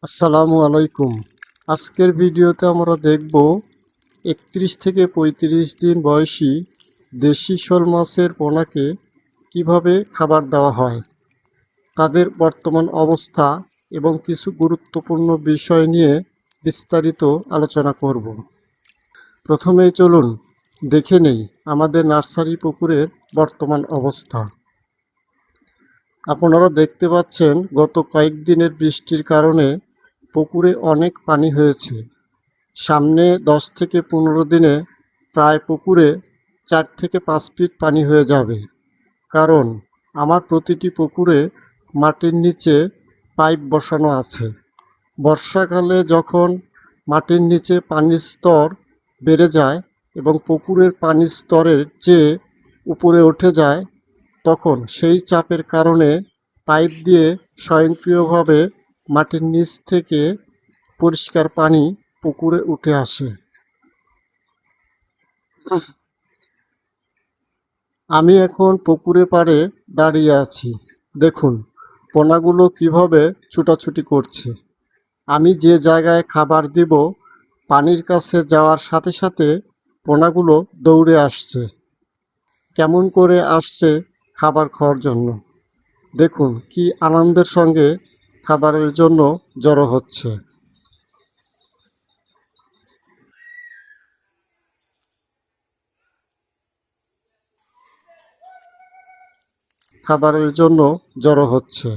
আসসালামু আলাইকুম। আজকের ভিডিওতে আমরা দেখব 31 থেকে 35 দিন বয়সী দেশি শোল মাছের পোনাকে কিভাবে খাবার দেওয়া হয়, তাদের বর্তমান অবস্থা এবং কিছু গুরুত্বপূর্ণ বিষয় নিয়ে বিস্তারিত আলোচনা করব। প্রথমেই চলুন দেখে নেই আমাদের নার্সারি পুকুরের বর্তমান অবস্থা। আপনারা দেখতে পাচ্ছেন গত কয়েকদিনের বৃষ্টির কারণে পুকুরে অনেক পানি হয়েছে। সামনে 10 থেকে 15 দিনে প্রায় পুকুরে 4 থেকে 5 ফিট পানি হয়ে যাবে, কারণ আমার প্রতিটি পুকুরে মাটির নিচে পাইপ বসানো আছে। বর্ষাকালে যখন মাটির নিচে পানির স্তর বেড়ে যায় এবং পুকুরের পানির স্তরের চেয়ে উপরে উঠে যায়, তখন সেই চাপের কারণে পাইপ দিয়ে স্বয়ংক্রিয়ভাবে মাটির নিচ থেকে পরিষ্কার পানি পুকুরে উঠে আসে। আমি এখন পুকুরে পাড়ে দাঁড়িয়ে আছি। দেখুন পোনাগুলো কিভাবে ছুটাছুটি করছে। আমি যে জায়গায় খাবার দিব, পানির কাছে যাওয়ার সাথে সাথে পোনাগুলো দৌড়ে আসছে। কেমন করে আসছে খাবার খাওয়ার জন্য। দেখুন কি আনন্দের সঙ্গে খাবারের জন্য জড়ো হচ্ছে। খাবারের জন্য জড়ো হচ্ছে।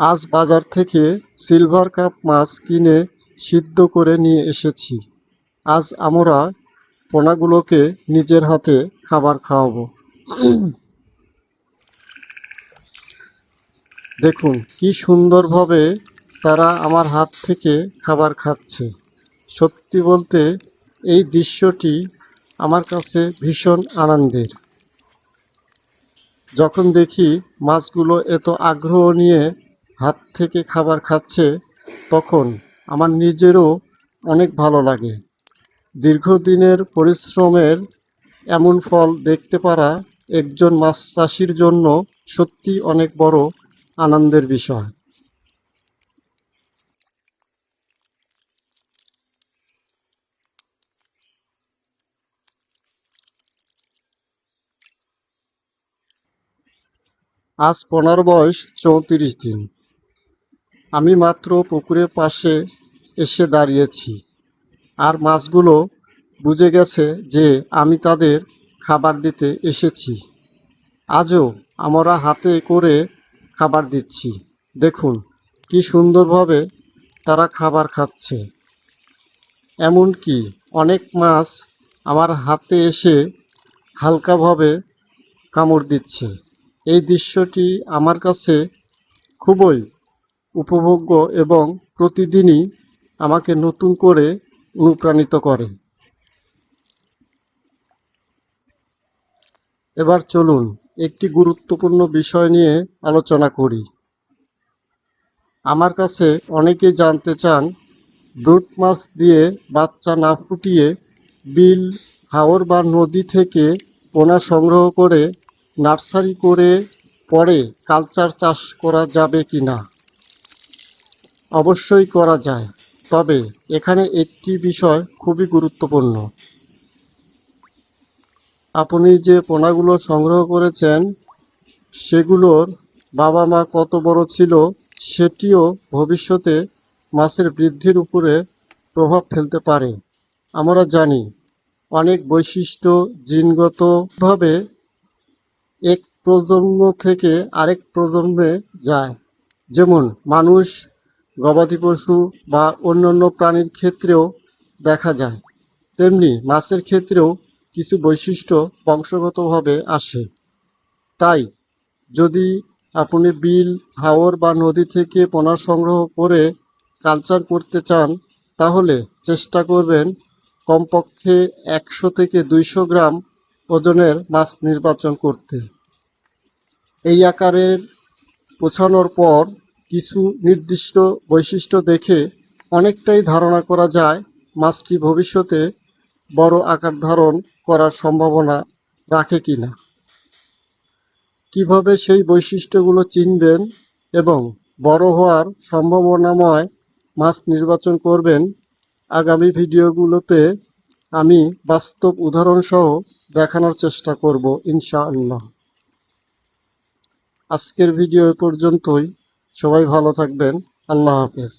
আজ বাজার থেকে সিলভার কাপ মাছ কিনে সিদ্ধ করে নিয়ে এসেছি। আজ আমরা পোনাগুলোকে নিজের হাতে খাবার খাওয়াবো। দেখুন কি সুন্দরভাবে তারা আমার হাত থেকে খাবার খাচ্ছে। সত্যি বলতে এই দৃশ্যটি আমার কাছে ভীষণ আনন্দের। যখন দেখি মাছগুলো এত আগ্রহ নিয়ে হাত থেকে খাবার খাচ্ছে, তখন আমার নিজেরও অনেক ভালো লাগে। দীর্ঘদিনের পরিশ্রমের এমন ফল দেখতে পারা একজন মাছ চাষির জন্য সত্যি অনেক বড় আনন্দের বিষয়। আজ পোনার বয়স 34 দিন। আমি মাত্র পুকুরের পাশে এসে দাঁড়িয়েছি, আর মাছগুলো বুঝে গেছে যে আমি তাদের খাবার দিতে এসেছি। আজও আমরা হাতে করে খাবার দিচ্ছি। দেখুন কি সুন্দরভাবে তারা খাবার খাচ্ছে। এমনকি অনেক মাছ আমার হাতে এসে হালকাভাবে কামড় দিচ্ছে। এই দৃশ্যটি আমার কাছে খুবই উপভোগ্য এবং প্রতিদিনই আমাকে নতুন করে অনুপ্রাণিত করে। এবার চলুন একটি গুরুত্বপূর্ণ বিষয় নিয়ে আলোচনা করি। আমার কাছে অনেকেই জানতে চান, ব্রুট মাছ দিয়ে বাচ্চা না ফুটিয়ে বিল, হাওর বা নদী থেকে পোনা সংগ্রহ করে নার্সারি করে পরে কালচার চাষ করা যাবে কি না। অবশ্যই করা যায়, তবে এখানে একটি বিষয় খুবই গুরুত্বপূর্ণ। আপনি যে পোনাগুলো সংগ্রহ করেছেন সেগুলোর বাবা মা কত বড় ছিল সেটিও ভবিষ্যতে মাছের বৃদ্ধির উপরে প্রভাব ফেলতে পারে। আমরা জানি অনেক বৈশিষ্ট্য জিনগতভাবে এক প্রজন্ম থেকে আরেক প্রজন্মে যায়। যেমন মানুষ, গবাদি পশু বা অন্যান্য প্রাণীর ক্ষেত্রেও দেখা যায়, তেমনি মাছের ক্ষেত্রেও কিছু বৈশিষ্ট্য বংশগতভাবে আসে। তাই যদি আপনি বিল, হাওর বা নদী থেকে পোনা সংগ্রহ করে কালচার করতে চান, তাহলে চেষ্টা করবেন কমপক্ষে 100 থেকে 200 গ্রাম ওজনের মাছ নির্বাচন করতে। এই আকারের পৌঁছানোর পর কিছু নির্দিষ্ট বৈশিষ্ট্য দেখে অনেকটাই ধারণা করা যায় মাছটি ভবিষ্যতে বড় আকার ধারণ করার সম্ভাবনা রাখে কিনা। কিভাবে সেই বৈশিষ্ট্যগুলো চিনবেন এবং বড় হওয়ার সম্ভাবনাময় মাছ নির্বাচন করবেন, আগামী ভিডিওগুলোতে আমি বাস্তব উদাহরণসহ দেখানোর চেষ্টা করব ইনশাআল্লাহ। আজকের ভিডিও এ পর্যন্তই। সবাই ভালো থাকবেন। আল্লাহ হাফেজ।